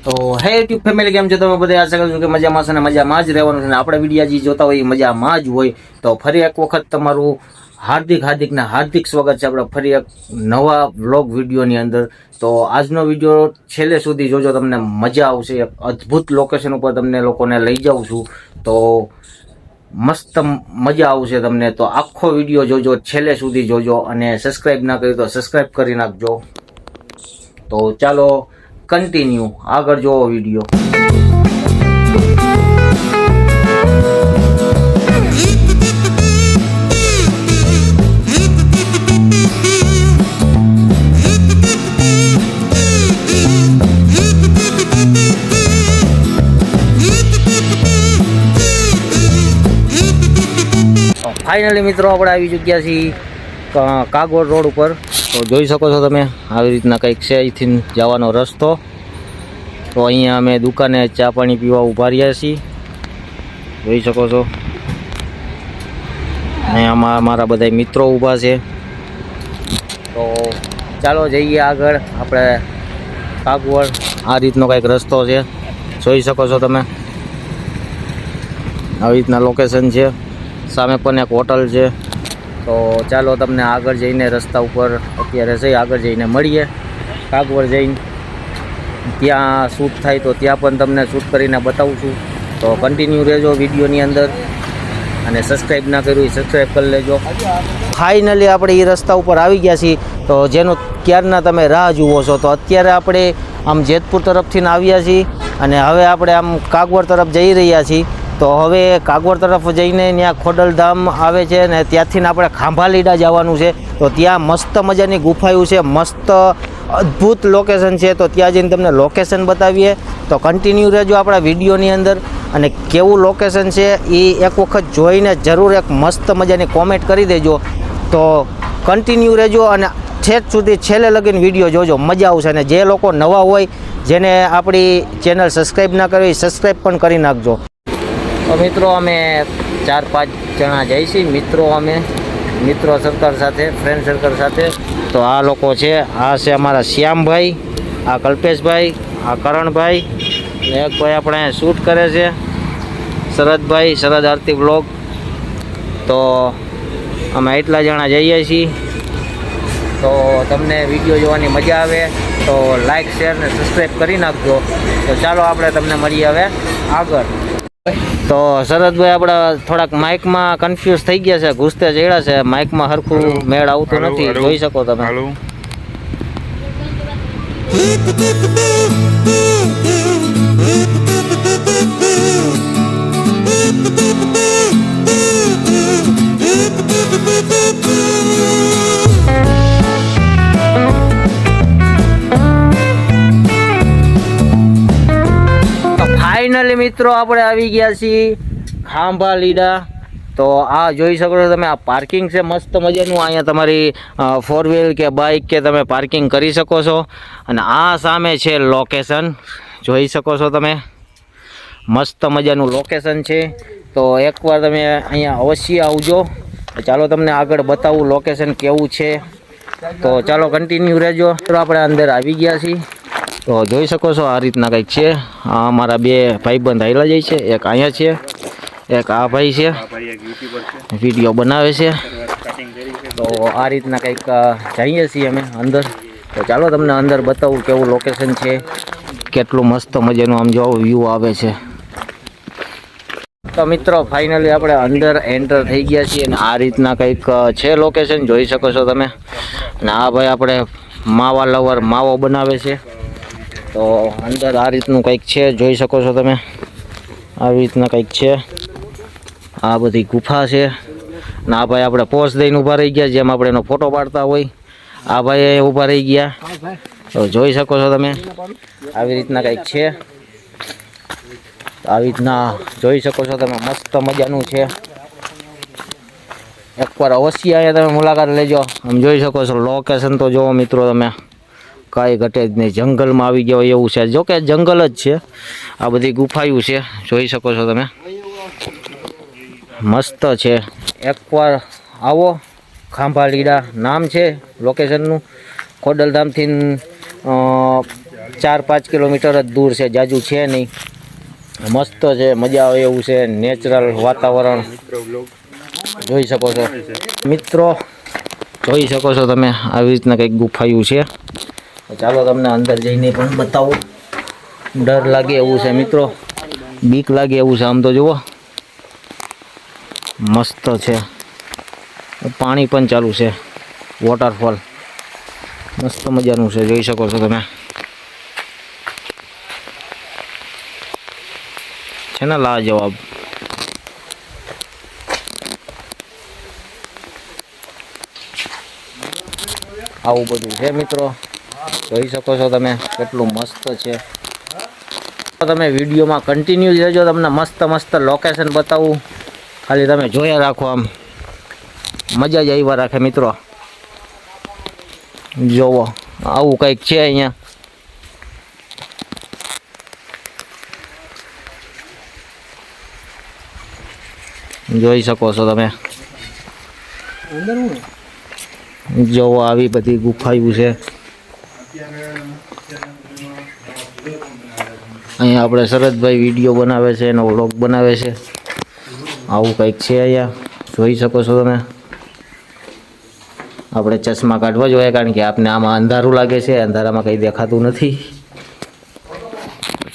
તો હે YouTube family કેમ છો તમે બધા? આશા કરું છું કે મજામાં છે ને મજામાં જ રહેવાનું છે ને આપણે વિડીયા જે જોતા હોય એ મજામાં જ હોય. તો ફરી એક વખત તમારું હાર્દિક સ્વાગત છે આપણે ફરી એક નવા વ્લોગ વિડીયોની અંદર. તો આજનો વિડીયો છેલ્લે સુધી જોજો, તમને મજા આવશે. એક અદ્ભુત લોકેશન ઉપર તમને લોકોને લઈ જાઉં છું, તો મસ્ત મજા આવશે તમને. તો આખો વિડીયો જોજો, છેલ્લે સુધી જોજો, અને સબસ્ક્રાઈબ ના કર્યું તો સબસ્ક્રાઈબ કરી નાખજો. તો ચાલો કન્ટિન્યુ આગળ જોવો વિડીયો. ફાઇનલી મિત્રો આપણે આવી ચૂક્યા છીએ કાગોળ રોડ ઉપર. તો જોઈ શકો છો તમે આવી રીતના કંઈક છે અહીંથી જવાનો રસ્તો. તો અહીંયા અમે દુકાને ચા પાણી પીવા ઊભા રહ્યા છીએ, જોઈ શકો છો. અહીંયા મારા બધા મિત્રો ઊભા છે. તો ચાલો જઈએ આગળ આપણે કાગોળ. આ રીતનો કંઈક રસ્તો છે, જોઈ શકો છો તમે. આવી રીતના લોકેશન છે. સામે પણ એક હોટલ છે. તો ચાલો તમને આગળ જઈને રસ્તા ઉપર અત્યારે જઈ આગળ જઈને મળીએ. કાગોળ જઈને ત્યાં શૂટ થાય તો ત્યાં પણ તમને શૂટ કરીને બતાવું છું. તો કન્ટિન્યુ રહેજો વિડીયોની અંદર, અને સબસ્ક્રાઈબ ના કર્યું એ સબસ્ક્રાઈબ કરી લેજો. ફાઇનલી આપણે એ રસ્તા ઉપર આવી ગયા છીએ. તો જેનો ક્યારના તમે રાહ જુઓ છો. તો અત્યારે આપણે આમ જેતપુર તરફથી આવ્યા છીએ, અને હવે આપણે આમ કાગોળ તરફ જઈ રહ્યા છીએ. તો હવે કાગોળ તરફ જઈને ત્યાં ખોડલધામ આવે છે, ને ત્યાંથી આપણે ખાંભાલીડા જવાનું છે. તો ત્યાં મસ્ત મજાની ગુફાયું છે, મસ્ત અદ્ભુત લોકેશન છે. તો ત્યાં જઈને તમને લોકેશન બતાવીએ. તો કન્ટિન્યુ રહેજો આપણા વિડીયોની અંદર, અને કેવું લોકેશન છે એ એક વખત જોઈને જરૂર એક મસ્ત મજાની કોમેન્ટ કરી દેજો. તો કન્ટિન્યુ રહેજો અને છેક સુધી છેલ્લે લગીને વિડીયો જોજો, મજા આવશે. અને જે લોકો નવા હોય, જેને આપણી ચેનલ સબસ્ક્રાઈબ ના કરી સબસ્ક્રાઈબ પણ કરી નાખજો. તો મિત્રો અમે 4-5 જણા જઈએ છીએ મિત્રો સર્કલ સાથે, ફ્રેન્ડ સર્કલ સાથે. તો આ લોકો છે, આ છે અમારા શ્યામભાઈ, આ કલ્પેશભાઈ, આ કરણભાઈ, ને એક ભાઈ આપણે શૂટ કરે છે શરદભાઈ, શરદ આરતી બ્લોગ. તો અમે એટલા જણા જઈએ છીએ. તો તમને વિડીયો જોવાની મજા આવે તો લાઈક, શેર ને સબસ્ક્રાઈબ કરી નાખજો. તો ચાલો આપણે તમને મળીએ હવે આગળ. તો શરદભાઈ આપણા થોડાક માઇકમાં કન્ફ્યુઝ થઈ ગયા છે, ઘૂસતે ચડ્યા છે, માઇકમાં સરખું મેળ આવતું નથી, જોઈ શકો તમે. ફાઇનલી મિત્રો આપણે આવી ગયા છીએ ખાંભાલીડા. તો આ જોઈ શકો છો તમે, આ પાર્કિંગ છે મસ્ત મજાનું. અહીંયા તમારી 4 વ્હીલ કે બાઇક કે તમે પાર્કિંગ કરી શકો છો. અને આ સામે છે લોકેશન, જોઈ શકો છો તમે, મસ્ત મજાનું લોકેશન છે. તો એકવાર તમે અહીંયા અવશ્ય આવજો. ચાલો તમને આગળ બતાવું લોકેશન કેવું છે. તો ચાલો કન્ટિન્યુ રહેજો. તો આપણે અંદર આવી ગયા છીએ. તો જોઈ શકો છો આ રીતના કંઈક છે. આ અમારા 2 ભાઈબંધ આવેલા જાય છે, એક અહીંયા છે, એક આ ભાઈ છે, વિડીયો બનાવે છે. તો આ રીતના કંઈક જઈએ છીએ અમે અંદર. તો ચાલો તમને અંદર બતાવું કેવું લોકેશન છે, કેટલું મસ્ત મજાનું આમ જો વ્યૂ આવે છે. તો મિત્રો ફાઇનલી આપણે અંદર એન્ટર થઈ ગયા છીએ, અને આ રીતના કંઈક છે લોકેશન, જોઈ શકો છો તમે. અને આ ભાઈ આપણે માવા લવર માવો બનાવે છે. તો અંદર આ રીતનું કંઈક છે, જોઈ શકો છો તમે. આવી રીતના કંઈક છે, આ બધી ગુફા છે. અને આ ભાઈ આપણે પોઝ દઈને ઊભા રહી ગયા, જેમ આપણે એનો ફોટો પાડતા હોય. આ ભાઈ ઊભા રહી ગયા. તો જોઈ શકો છો તમે, આવી રીતના કંઈક છે. આવી રીતના જોઈ શકો છો તમે, મસ્ત મજાનું છે. એકવાર અવશ્ય અહીંયા તમે મુલાકાત લેજો. આમ જોઈ શકો છો લોકેશન તો જુઓ મિત્રો તમે, કાંઈ ઘટે જ નહીં. જંગલમાં આવી ગયો એવું છે, જો કે જંગલ જ છે. આ બધી ગુફાયું છે, જોઈ શકો છો તમે, મસ્ત છે. એકવાર આવો ખાંભાલીડા નામ છે લોકેશનનું. ખોડલધામથી 4-5 કિલોમીટર જ દૂર છે, જાજુ છે નહીં. મસ્ત છે, મજા આવે એવું છે, નેચરલ વાતાવરણ જોઈ શકો છો મિત્રો. જોઈ શકો છો તમે આવી રીતના કંઈક ગુફાયું છે. ચાલો તમને અંદર જઈને પણ બતાવું. ડર લાગે એવું છે મિત્રો, બીક લાગે એવું છે. આમ તો જુઓ મસ્ત છે, પાણી પણ ચાલુ છે, વોટરફોલ મસ્ત મજાનું છે, જોઈ શકો છો તમે. છે ને લાજવાબ. આવું બધું છે મિત્રો, જોઈ શકો છો તમે કેટલું મસ્ત છે. તમે વિડીયોમાં કન્ટિન્યુ રહેજો, તમને મસ્ત મસ્ત લોકેશન બતાવું. ખાલી તમે જોયા રાખો, આમ મજા જ આવ્યા રાખે મિત્રો. જોવો આવું કંઈક છે અહીંયા. જોઈ શકો છો તમે. જોવો આવી બધી ગુફાઓ છે. અહીંયા આપણે શરદભાઈ વિડીયો બનાવે છે, એનો વ્લોગ બનાવે છે. આવું કંઈક છે અહીંયા, જોઈ શકો છો તમે. આપણે ચશ્મા કાઢવા જોઈએ, કારણ કે આપને આમાં અંધારું લાગે છે, અંધારામાં કંઈ દેખાતું નથી.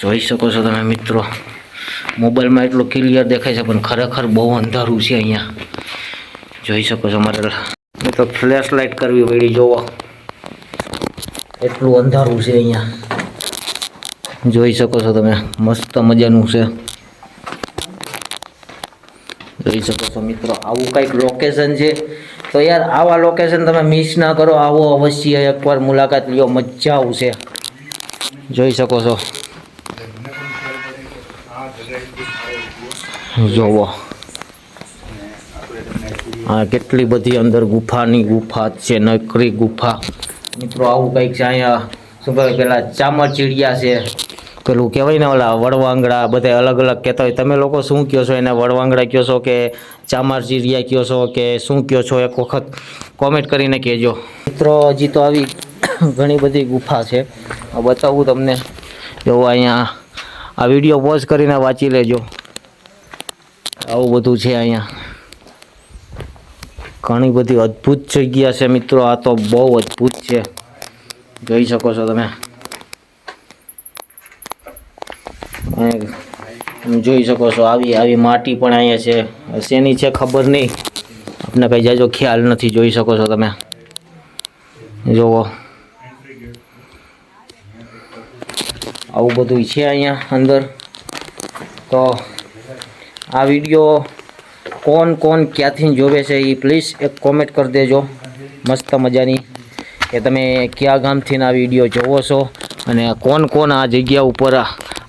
જોઈ શકો છો તમે મિત્રો, મોબાઈલમાં એટલું ક્લિયર દેખાય છે, પણ ખરેખર બહુ અંધારું છે અહીંયા. જોઈ શકો છો. મારે તો ફ્લેશ લાઇટ કરવી પડી, જોવો એટલું અંધારું છે અહીંયા. જોઈ શકો છો તમે, મસ્ત મજાનું છે. જોઈ શકો છો મિત્રો, આવું કંઈક લોકેશન છે. તો યાર આવા લોકેશન તમે મિસ ના કરો, આવો અવશ્ય એકવાર મુલાકાત લ્યો, મજા આવશે. જોઈ શકો છો. જોવો હા, કેટલી બધી અંદર ગુફાની ગુફા છે, નકરી ગુફા મિત્રો. આવું કંઈક છે અહીંયા. શું કહેવાય, પેલા ચામરચીડિયા છે, પેલું કહેવાય ને ઓલા વડવાંગડા, બધા અલગ અલગ કહેતા હોય. તમે લોકો શું કહો છો એને? વડવાંગડા કહો છો કે ચામરચીડિયા કહો છો કે શું કહો છો? એક વખત કોમેન્ટ કરીને કહેજો મિત્રો. હજી તો આવી ઘણી બધી ગુફા છે, બતાવું તમને. જો અહીંયા આ વિડીયો પોઝ કરીને વાંચી લેજો. આવું બધું છે અહીંયા. ઘણી બધી અદ્ભુત જગ્યા છે મિત્રો, આ તો બહુ અદ્ભુત છે. જોઈ શકો છો તમે. જોઈ શકો છો આવી આવી માટી પણ અહીંયા છે. શેની છે ખબર નહીં, આપને કંઈ જાજો ખ્યાલ નથી. જોઈ શકો છો તમે. જુઓ આવું બધું છે અહીંયા અંદર. તો આ વિડીયો કોણ ક્યાંથી જોવે છે એ પ્લીઝ એક કોમેન્ટ કરી દેજો મસ્ત મજાની, કે તમે કયા ગામથી આ વિડીયો જોવો છો અને કોણ આ જગ્યા ઉપર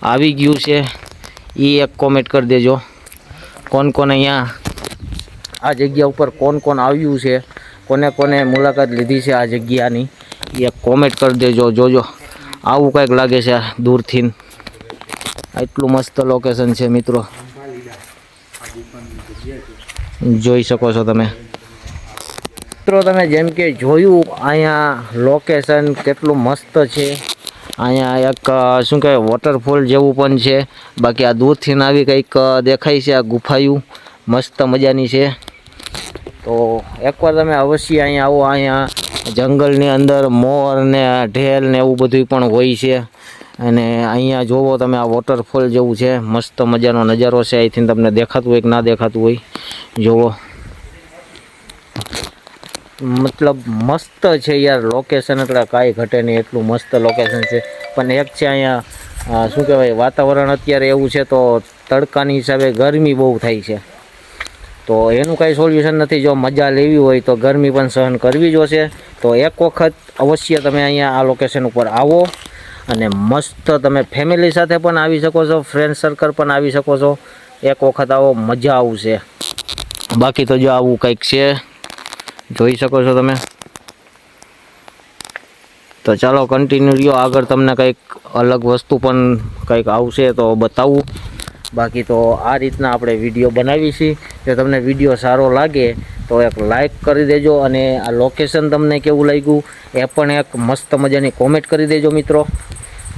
આવી ગયું છે એ એક કોમેન્ટ કરી દેજો. કોણ અહીંયા આ જગ્યા ઉપર કોણ આવ્યું છે, કોને મુલાકાત લીધી છે આ જગ્યાની, એ એક કોમેન્ટ કરી દેજો. જોજો આવું કંઈક લાગે છે દૂરથી. એટલું મસ્ત લોકેશન છે મિત્રો, જોઈ શકો છો તમે. મિત્રો તમે જેમ કે જોયું અહીંયા લોકેશન કેટલું મસ્ત છે. અહીંયા એક શું કહેવાય વોટરફોલ જેવું પણ છે. બાકી આ દૂરથી આવી કંઈક દેખાય છે આ ગુફાયું, મસ્ત મજાની છે. તો એકવાર તમે અવશ્ય અહીંયા આવો. અહીંયા જંગલની અંદર મોર ને ઢેલ ને એવું બધું પણ હોય છે. અને અહીંયા જોવો તમે, આ વોટરફોલ જેવું છે, મસ્ત મજાનો નજારો છે. અહીંથી તમને દેખાતું હોય કે ના દેખાતું હોય, જોવો મતલબ મસ્ત છે યાર લોકેશન. એટલે કાંઈ ઘટે નહીં, એટલું મસ્ત લોકેશન છે. પણ એક છે અહીંયા શું કહેવાય, વાતાવરણ અત્યારે એવું છે તો તડકાની હિસાબે ગરમી બહુ થાય છે. તો એનું કાંઈ સોલ્યુશન નથી. જો મજા લેવી હોય તો ગરમી પણ સહન કરવી જોશે. તો એક વખત અવશ્ય તમે અહીંયા આ લોકેશન ઉપર આવો અને મસ્ત તમે ફેમિલી સાથે પણ આવી શકો છો, ફ્રેન્ડ સર્કલ પણ આવી શકો છો. એક વખત આવો, મજા આવશે. બાકી તો જો આવું કંઈક છે, જોઈ શકો છો તમે. તો ચાલો કન્ટિન્યુ રહ્યો, આગળ તમને કંઈક અલગ વસ્તુ પણ કંઈક આવશે તો બતાવું. બાકી તો આ રીતના આપણે વિડીયો બનાવી છીએ. જો તમને વિડીયો સારો લાગે તો એક લાઈક કરી દેજો, અને આ લોકેશન તમને કેવું લાગ્યું એ પણ એક મસ્ત મજાની કોમેન્ટ કરી દેજો મિત્રો.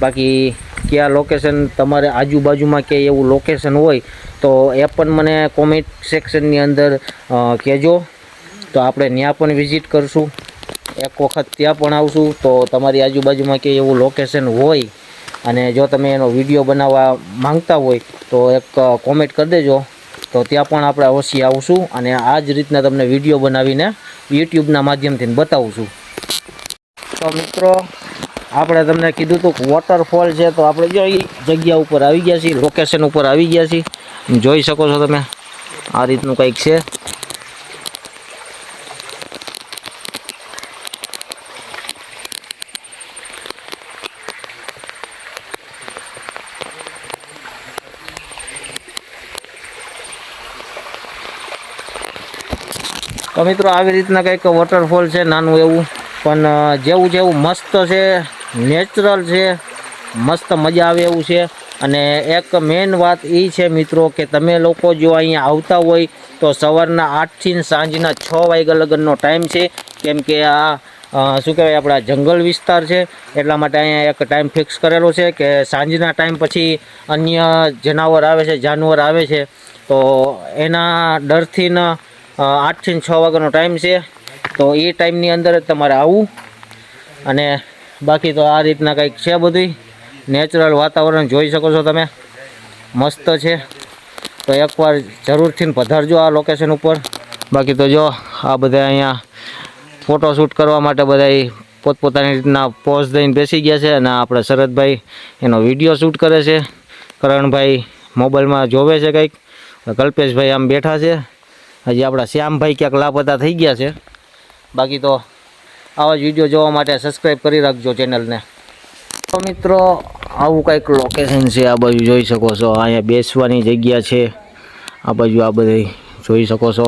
બાકી કયા લોકેશન તમારે આજુબાજુમાં કે એવું લોકેશન હોય તો એ પણ મને કોમેન્ટ સેક્શનની અંદર કહેજો, તો આપણે ત્યાં પણ વિઝિટ કરશું, એક વખત ત્યાં પણ આવશું. તો તમારી આજુબાજુમાં કે એવું લોકેશન હોય અને જો તમે એનો વિડીયો બનાવવા માંગતા હોય તો એક કોમેન્ટ કરી દેજો, તો ત્યાં પણ આપણે અવશ્ય આવશું અને આ જ રીતના તમને વિડીયો બનાવીને યુટ્યુબના માધ્યમથી બતાવશું. તો મિત્રો આપણે તમને કીધું હતું કે વોટરફોલ છે, તો આપણે જો એ જગ્યા ઉપર આવી ગયા છીએ, લોકેશન ઉપર આવી ગયા છીએ. જોઈ શકો છો તમે આ રીતનું કંઈક છે. તો મિત્રો આવી રીતના કંઈક વોટરફોલ છે, નાનું એવું, પણ જેવું જેવું મસ્ત છે, નેચરલ છે, મસ્ત મજા આવે એવું છે. અને એક મેઇન વાત એ છે મિત્રો કે તમે લોકો જો અહીંયા આવતા હોય તો સવારના 8થી સાંજના 6 વાગ્યા લગનનો ટાઈમ છે, કેમ કે આ શું કહેવાય આપણા જંગલ વિસ્તાર છે, એટલા માટે અહીંયા એક ટાઈમ ફિક્સ કરેલો છે કે સાંજના ટાઈમ પછી અન્ય જાનવર આવે છે, તો એના ડરથી 8થી 6 વાગ્યાનો ટાઈમ છે. તો એ ટાઈમની અંદર જ તમારે આવવું. અને બાકી તો આ રીતના કંઈક છે, બધું નેચરલ વાતાવરણ જોઈ શકો છો તમે, મસ્ત છે. તો એકવાર જરૂરથી પધારજો આ લોકેશન ઉપર. બાકી તો જો આ બધા અહીંયા ફોટોશૂટ કરવા માટે બધા પોતપોતાની રીતના પોઝ દઈને બેસી ગયા છે, અને આપણે શરદભાઈ એનો વિડીયો શૂટ કરે છે, કરણભાઈ મોબાઈલમાં જોવે છે કંઈક, કલ્પેશભાઈ આમ બેઠા છે, હજી આપણા શ્યામભાઈ ક્યાંક લાપતા થઈ ગયા છે. બાકી તો આવા જ વિડીયો જોવા માટે સબસ્ક્રાઈબ કરી રાખજો ચેનલને. તો મિત્રો આવું કંઈક લોકેશન છે, આ બાજુ જોઈ શકો છો, અહીંયા બેસવાની જગ્યા છે, આ બાજુ આ બધી જોઈ શકો છો.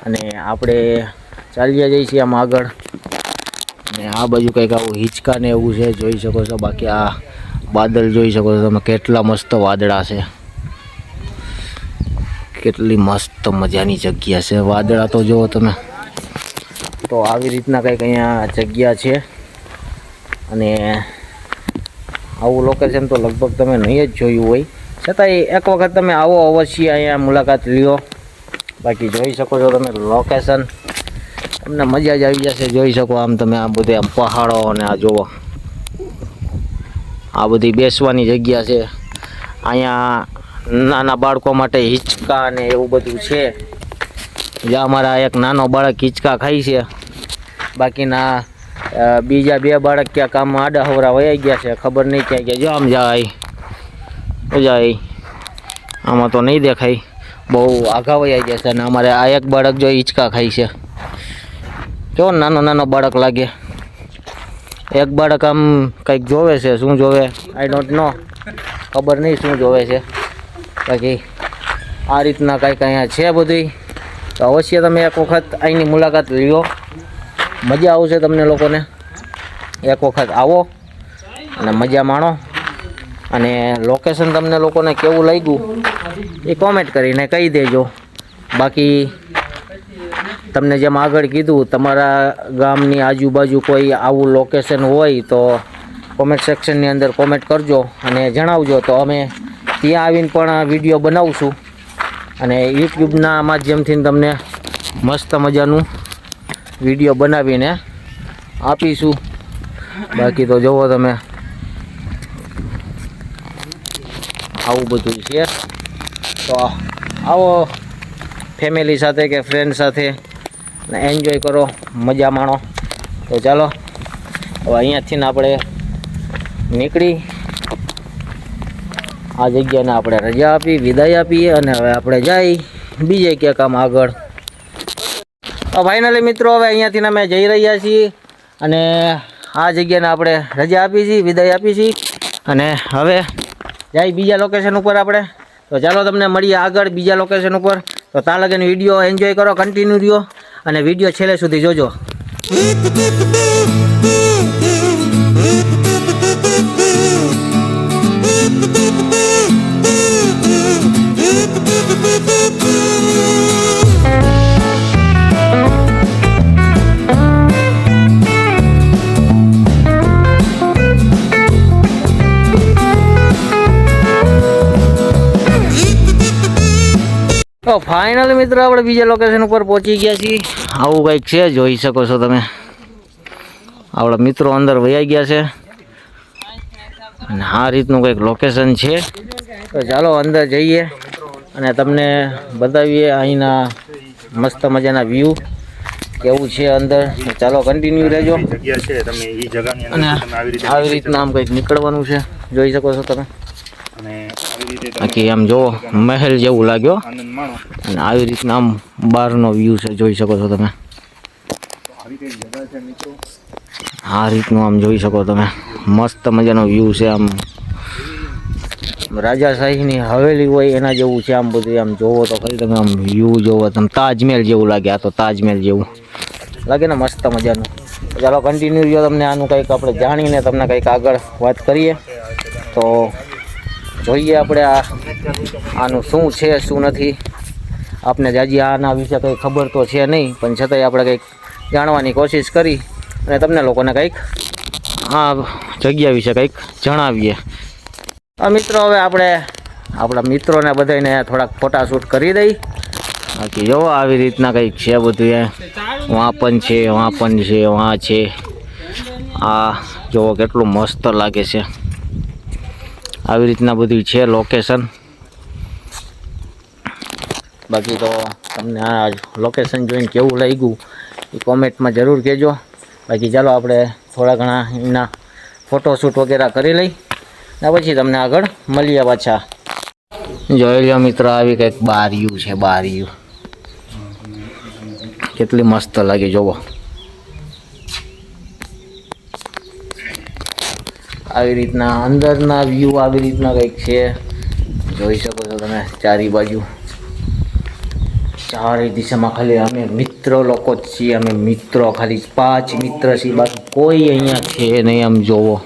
અને આપણે ચાલ્યા જઈએ છીએ આમ આગળ, અને આ બાજુ કંઈક આવું હિંચકા ને એવું છે, જોઈ શકો છો. બાકી આ વાદળ જોઈ શકો છો તમે, કેટલા મસ્ત વાદળા છે, કેટલી મસ્ત મજાની જગ્યા છે. વાદળા તો જુઓ તમે. તો આવી રીતના કંઈક અહીંયા જગ્યા છે, અને આવું લોકેશન તો લગભગ તમે નહીં જ જોયું હોય, છતાંય એક વખત તમે આવો અવશ્ય અહીંયા મુલાકાત લ્યો. બાકી જોઈ શકો છો તમે લોકેશન, તમને મજા જ આવી જશે. જોઈ શકો આમ તમે, આ બધે આમ પહાડો, અને આ જુઓ આ બધી બેસવાની જગ્યા છે. અહીંયા નાના બાળકો માટે હિંચકા ને એવું બધું છે. જ્યાં અમારા એક નાનો બાળક હિંચકા ખાય છે, બાકીના બીજા 2 બાળક ક્યાં કામ આડા હવરા વયા ગયા છે, ખબર નહીં ક્યાં ગયા. જો આમ જાય આમાં તો નહીં દેખાય, બહુ આઘા વયા ગયા છે. અને અમારે આ એક બાળક જો હિંચકા ખાય છે, જો નાનો બાળક લાગે. એક બાળક આમ કંઈક જોવે છે, શું જોવે આઈ ડોન્ટ નો, ખબર નહીં શું જોવે છે. બાકી આ રીતના કંઈક અહીંયા છે બધું. તો અવશ્ય તમે એક વખત અહીંની મુલાકાત લ્યો, મજા આવશે તમને લોકોને. એક વખત આવો અને મજા માણો. અને લોકેશન તમને લોકોને કેવું લાગ્યું એ કોમેન્ટ કરીને કહી દેજો. બાકી તમને જેમ આગળ કીધું, તમારા ગામની આજુબાજુ કોઈ આવું લોકેશન હોય તો કોમેન્ટ સેક્શનની અંદર કોમેન્ટ કરજો અને જણાવજો, તો અમે ત્યાં આવીને પણ વિડીયો બનાવશું અને યુટ્યુબના માધ્યમથી તમને મસ્ત મજાનું વિડીયો બનાવીને આપીશું. બાકી તો જુઓ તમે આવું બધું છે. તો આવો ફેમિલી સાથે કે ફ્રેન્ડ સાથે એન્જોય કરો, મજા માણો. તો ચાલો હવે અહીંયાથી આપણે નીકળી આ જગ્યાને આપણે રજા આપી, વિદાય આપીએ, અને હવે આપણે જઈ બીજે ક્યાંક આમ આગળ. તો ફાઇનલી મિત્રો હવે અહીંયાથી અમે જઈ રહ્યા છીએ, અને આ જગ્યાને આપણે રજા આપી છીએ, વિદાય આપી છીએ, અને હવે જાય બીજા લોકેશન ઉપર આપણે. તો ચાલો તમને મળીએ આગળ બીજા લોકેશન ઉપર. તો ત્યાં લગીને વિડીયો એન્જોય કરો, કન્ટિન્યુ રહ્યો, અને વિડીયો છેલ્લે સુધી જોજો. ફાઇનલી મિત્રો આપણે બીજા લોકેશન ઉપર પહોંચી ગયા છીએ. આવું કંઈક છે, જોઈ શકો છો તમે. આપણા મિત્રો અંદર વયા ગયા છે અને આ રીતનું કંઈક લોકેશન છે. તો ચાલો અંદર જઈએ અને તમને બતાવીએ અહીંના મસ્ત મજાના વ્યૂ કેવું છે અંદર. ચાલો કન્ટિન્યુ રહેજો. અને આવી રીતના આમ કંઈક નીકળવાનું છે, જોઈ શકો છો તમે. બાકી આમ જો મહેલ જેવું લાગ્યો અને આવી રીતના આમ બહારનો વ્યૂ છે, જોઈ શકો છો તમે. આ રીતનું આમ જોઈ શકો તમે, મસ્ત મજાનો વ્યૂ છે. આમ રાજાશાહીની હવેલી હોય એના જેવું છે. આમ બધું આમ જોવો તો ખરી તમે, આમ વ્યૂ જોવો તમે, તાજમહેલ જેવું લાગે. આ તો તાજમહેલ જેવું લાગે ને, મસ્ત મજાનું. ચાલો કન્ટિન્યુ જો, તમને આનું કંઈક આપણે જાણીને તમને કંઈક આગળ વાત કરીએ. તો જોઈએ આપણે આનું શું છે શું નથી. આપને જાજી આના વિશે કંઈ ખબર તો છે નહીં, પણ છતાંય આપણે કંઈક જાણવાની કોશિશ કરી અને તમને લોકોને કંઈક આ જગ્યા વિશે કંઈક જણાવીએ. મિત્રો હવે આપણે આપણા મિત્રોને બધાને થોડાક ફોટાશૂટ કરી દઈ. બાકી જો આવી રીતના કંઈક છે બધું. વાં પણ છે, વાં પણ છે, વાં છે. આ જોવો કેટલું મસ્ત લાગે છે. આવી રીતના બધું છે લોકેશન. બાકી તો તમને આ લોકેશન જોઈને કેવું લાગ્યું એ કોમેન્ટમાં જરૂર કહેજો. બાકી ચાલો આપણે થોડા ઘણા એના ફોટોશૂટ વગેરે કરી લઈ ને પછી તમને આગળ મળીએ પાછા. જોઈ લો મિત્રો, આવી કંઈક બારીયું છે. બારીયું કેટલી મસ્ત લાગે જોવો. આવી રીતના અંદરના વ્યૂ આવી રીતના કંઈક છે, જોઈ શકો છો તમે. ચારે બાજુ ચારે દિશામાં ખાલી અમે મિત્રો લોકો જ છીએ. અમે મિત્રો ખાલી 5 મિત્ર છીએ, બાકી કોઈ અહીંયા છે નહીં. આમ જોવો,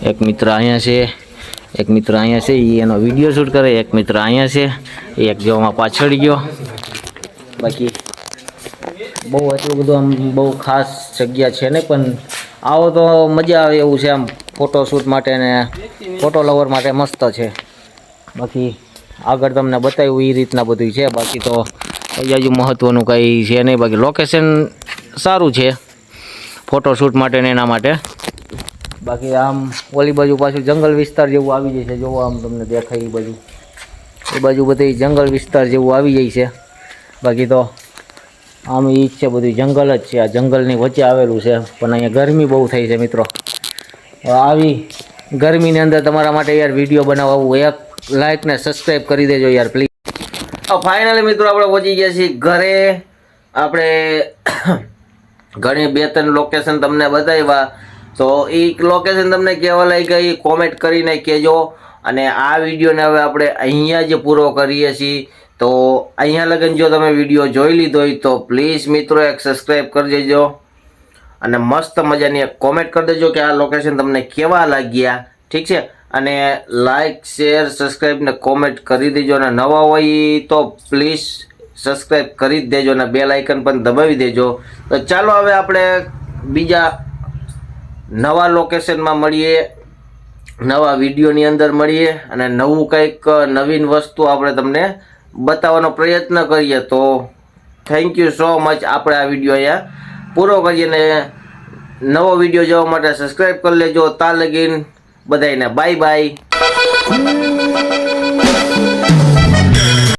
એક મિત્ર અહીંયા છે, એક મિત્ર અહીંયા છે, એ એનો વિડીયો શૂટ કરે. એક મિત્ર અહીંયા છે, એક જોવામાં પાછળ ગયો. બાકી બહુ એટલું બધું આમ બહુ ખાસ જગ્યા છે ને, પણ આવો તો મજા આવે એવું છે. આમ ફોટોશૂટ માટે ને ફોટો લવર માટે મસ્ત છે. બાકી આગળ તમને બતાવ્યું એ રીતના બધું છે. બાકી તો હજુ મહત્ત્વનું કંઈ છે નહીં. બાકી લોકેશન સારું છે ફોટોશૂટ માટે ને એના માટે. બાકી આમ ઓલી બાજુ પાછું જંગલ વિસ્તાર જેવું આવી જાય છે. જોવો આમ તમને દેખાય એ બાજુ બધી જંગલ વિસ્તાર જેવું આવી જાય છે. બાકી તો આમ એ જ છે, બધું જંગલ જ છે. આ જંગલની વચ્ચે આવેલું છે, પણ અહીંયા ગરમી બહુ થઈ છે મિત્રો. આવી ગરમીની અંદર તમારા માટે યાર વિડીયો બનાવવું, એક લાઈક ને સબસ્ક્રાઈબ કરી દેજો યાર પ્લીઝ. ફાઇનલી મિત્રો આપણે પહોંચી ગયા છીએ ઘરે. આપણે ઘણી 2-3 લોકેશન તમને બતાવ્યા. તો એ લોકેશન તમને કેવા લાગ્યા એ કોમેન્ટ કરીને કહેજો. અને આ વિડીયોને હવે આપણે અહીંયા જ પૂરો કરીએ છીએ. તો અહીંયા લગન જો તમે વિડીયો જોઈ લીધો હોય તો પ્લીઝ મિત્રો એક સબસ્ક્રાઈબ કરી દેજો અને મસ્ત મજાની એક કોમેન્ટ કરી દેજો કે આ લોકેશન તમને કેવા લાગ્યા. ઠીક છે, અને લાઈક શેર સબસ્ક્રાઈબ ને કોમેન્ટ કરી દેજો. અને નવા હોય તો પ્લીઝ સબસ્ક્રાઈબ કરી જ દેજો અને બેલ આઇકન પણ દબાવી દેજો. તો ચાલો હવે આપણે બીજા નવા લોકેશનમાં મળીએ, નવા વિડીયોની અંદર મળીએ અને નવું કંઈક નવીન વસ્તુ આપણે તમને બતાવવાનો પ્રયત્ન કરીએ. તો થેન્ક યુ સો મચ. આપણે આ વિડીયો અહીંયા પૂરો કરીએ ને નવો વિડીયો જોવા માટે સબસ્ક્રાઈબ કરી લેજો. ત્યાં લગીન બધાને બાય બાય.